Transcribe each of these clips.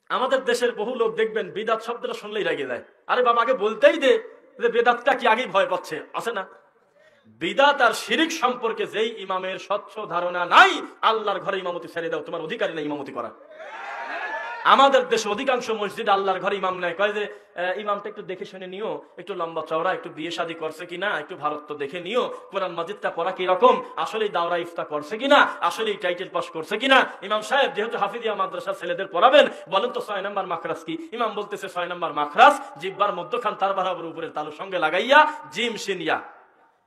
আমাদের দেশের বহু লোক দেখবেন বিদাত শব্দটা শুনলেই রেগে যায়। আরে বাবা, আগে বলতেই দে যে বেদাতটা কি, আগেই ভয় পাচ্ছে, আছে না? বিদাত আর শিরিক সম্পর্কে যেই ইমামের স্বচ্ছ ধারণা নাই, আল্লাহর ঘরে ইমামতি ছেড়ে দাও, তোমার অধিকারই নেই ইমামতি করা। আমাদের দেশে অধিকাংশ মসজিদ আল্লাহর ঘরে ইমাম নেয়, কয় যে ইমামটা একটু দেখে শুনে নিও, একটু লম্বা চওড়া, একটু বিয়ে শাদী করছে কিনা, একটু ভারত দেখে নিও, কোরআন মাজিদটা পড়া কিরকম, আসলেই দাওরা ইফতা করছে কিনা, আসলেই টাইটেল পাস করছে কিনা। ইমাম সাহেব যেহেতু হাফিজিয়া মাদ্রাসার ছেলেদের পড়াবেন, বলেন তো 6 নম্বর মাখরাজ কি? ইমাম বলতেছে 6 নম্বর মাখরাজ জিহ্বার মধ্যখান তার বরাবর উপরের তালুর সঙ্গে লাগাইয়া জিম সিনিয়া।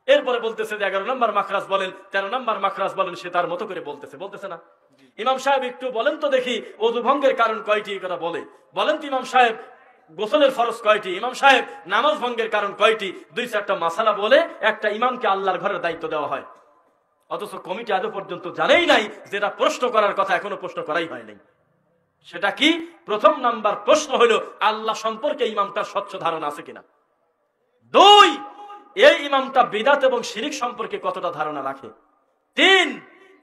এরপরে বলতেছে যে 11 নম্বর মাখরাজ বলেন, 13 নম্বর মাখরাজ বলেন, সে তার মতো করে বলতেছে না? ইমাম সাহেব একটু বলেন তো দেখি ওযু ভঙ্গের কারণ কয়টি, এই কথা বলেন তো ইমাম সাহেব গোসলের ফরজ কয়টি, ইমাম সাহেব নামাজ ভঙ্গের কারণ কয়টি, 2-4টা মাসালা বলে একটা ইমামকে আল্লাহর ঘরের দায়িত্ব দেওয়া হয়। অথচ কমিটি আজও পর্যন্ত জানেই নাই যেটা প্রশ্ন করার কথা, এখনো প্রশ্ন করাই হয় নাই। সেটা কি? প্রথম নাম্বার প্রশ্ন হলো আল্লাহ সম্পর্কে ইমামটার স্বচ্ছ ধারণা আছে কিনা। 2, এই ইমামটা বিদআত এবং শিরিক সম্পর্কে কতটা ধারণা রাখে। 3,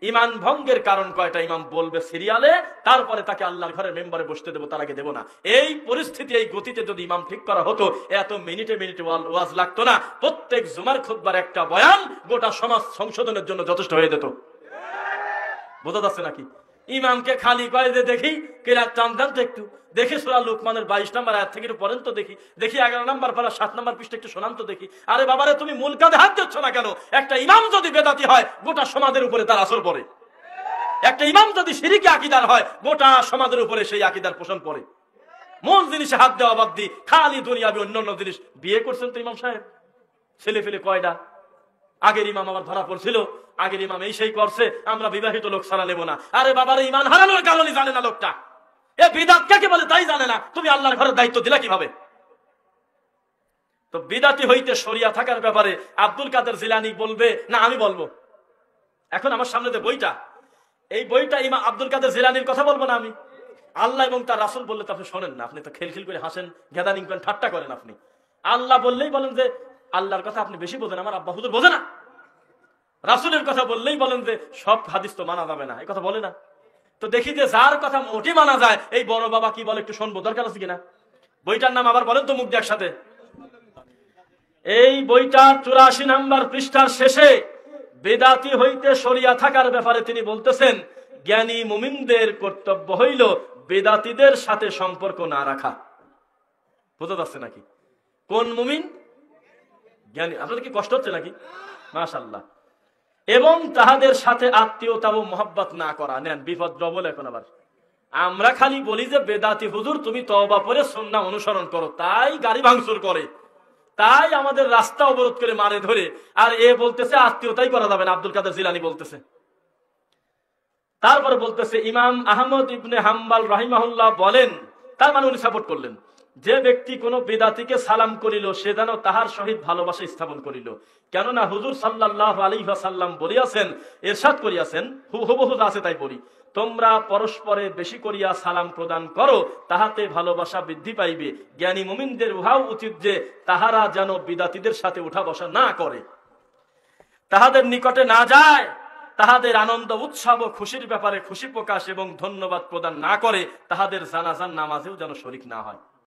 ইমান ভঙ্গের কারণ কয়টা ইমাম বলবে সিরিয়ালে, তারপরে তাকে আল্লাহর ঘরের মেম্বারে বসতে দেবো, তার আগে দেবো না। এই পরিস্থিতি, এই গতিতে যদি ইমাম ঠিক করা হতো, এত মিনিটে মিনিটে ওয়াজ লাগতো না। প্রত্যেক জুমার খুতবার একটা বয়ান গোটা সমাজ সংশোধনের জন্য যথেষ্ট হয়ে যেত। বোঝা যাচ্ছে নাকি? ইমামকে খালি কয়ে যে দেখি কেরাত টান দেন তো একটু, দেখি সূরা লুকমানের 22 নম্বর আয়াত থেকে একটু পড়েন তো দেখি, 11 নম্বর পারা 7 নম্বর পৃষ্ঠা একটু শোনান তো দেখি। আরে বাবারে, তুমি মূল কাঁধে হাত দিচ্ছ না কেন? একটা ইমাম যদি বেদাতি হয়, গোটা সমাজের উপরে তার আসর পড়ে। একটা ইমাম যদি শিরকি আকীদার হয়, গোটা সমাজের উপরে সেই আকীদার পোষণ পড়ে। মূল জিনিসে হাত দেওয়া বাদ দি খালি দুনিয়াবি অন্যান্য জিনিস। বিয়ে করছেন তো ইমাম সাহেব, ছেলে ফেলে কয়টা? আগের ইমাম আবার ধরা পড়ছিল, আগের ইমাম এই সেই করছে, আমরা বিবাহিত লোক ছাড়া নেব না। আরে বাবার, ইমান হারানোর কারণে জানে না লোকটা, এ বিদআত কাকে বলে তাই জানে না, তুমি আল্লাহর ঘরের দায়িত্ব দিলা কিভাবে? তো বিদআতি হইতে শরিয়া থাকার ব্যাপারে আব্দুল কাদের জিলানী বলবে না আমি বলবো? এখন আমার সামনে যে বইটা, এই বইটা ইমাম আব্দুল কাদের জিলানীর কথা বলবো না আমি? আল্লাহ এবং তার রাসূল বললে তো আপনি শোনেন না, আপনি তো খিলখিল করে হাসেন, গেদারিং করেন, ঠাট্টা করেন। আপনি আল্লাহ বললেই বলেন যে আল্লাহর কথা আপনি বেশি বোঝেন, আমার আব্বা হুজুর বোঝে না। রাসূলের কথা বললেই বলেন যে সব হাদিস তো মানা যাবে না, এই কথা বলে না। তো দেখি যে যার কথা মোটে মানা যায়, এই বড় বাবা কি বলে একটু শুনবো, দরকার আছে কিনা? বইটার নাম আবার বলেন তো মুখ দিয়ে একসাথে। এই বইটার 84 নম্বর পৃষ্ঠার শেষে বেদাতি হইতে শরিয়া থাকার ব্যাপারে তিনি বলতেছেন, জ্ঞানী মুমিনদের কর্তব্য হইল বেদাতীদের সাথে সম্পর্ক না রাখা। বোঝা যাচ্ছে নাকি? কোন মুমিন? জ্ঞানী। আপনাদের কি কষ্ট হচ্ছে নাকি? মাশাআল্লাহ। এবং তাহাদের সাথে আত্মীয়তা ও মহব্বত না করা। নেন বিপদ ডবল। এখন আবার আমরা খালি বলি যে বেদাতি হুজুর তুমি তওবা করে সুন্নাহ অনুসরণ করো, তাই গাড়ি ভাঙচুর করে, তাই আমাদের রাস্তা অবরোধ করে মারে ধরে, আর এ বলতেছে আত্মীয়তাই করা যাবে না। আব্দুল কাদের জিলানী বলতেছে। তারপরে বলতেছে ইমাম আহমদ ইবনে হাম্বল রাহিমাহুল্লাহ বলেন, তার মানে উনি সাপোর্ট করলেন, যে ব্যক্তি কোন বেদাতিকে সালাম করিল সে যেন তাহার সহিত ভালোবাসা স্থাপন করিল, কেননা হুজুর সাল্লাল্লাহু আলাইহি ওয়াসাল্লাম বলিয়াছেন, ইরশাদ করিয়াছেন, হুবহু আছে তাই পড়ি, তোমরা পরস্পরে বেশি করিয়া সালাম প্রদান করো, তাহাতে ভালোবাসা বৃদ্ধি পাইবে। জ্ঞানী মুমিনদের উহাও উচিত যে তাহারা যেন বিদাতীদের সাথে উঠা বসা না করে, তাহাদের নিকটে না যায়, তাহাদের আনন্দ উৎসব ও খুশির ব্যাপারে খুশি প্রকাশ এবং ধন্যবাদ প্রদান না করে, তাহাদের জানাজার নামাজেও যেন শরীক না হয়।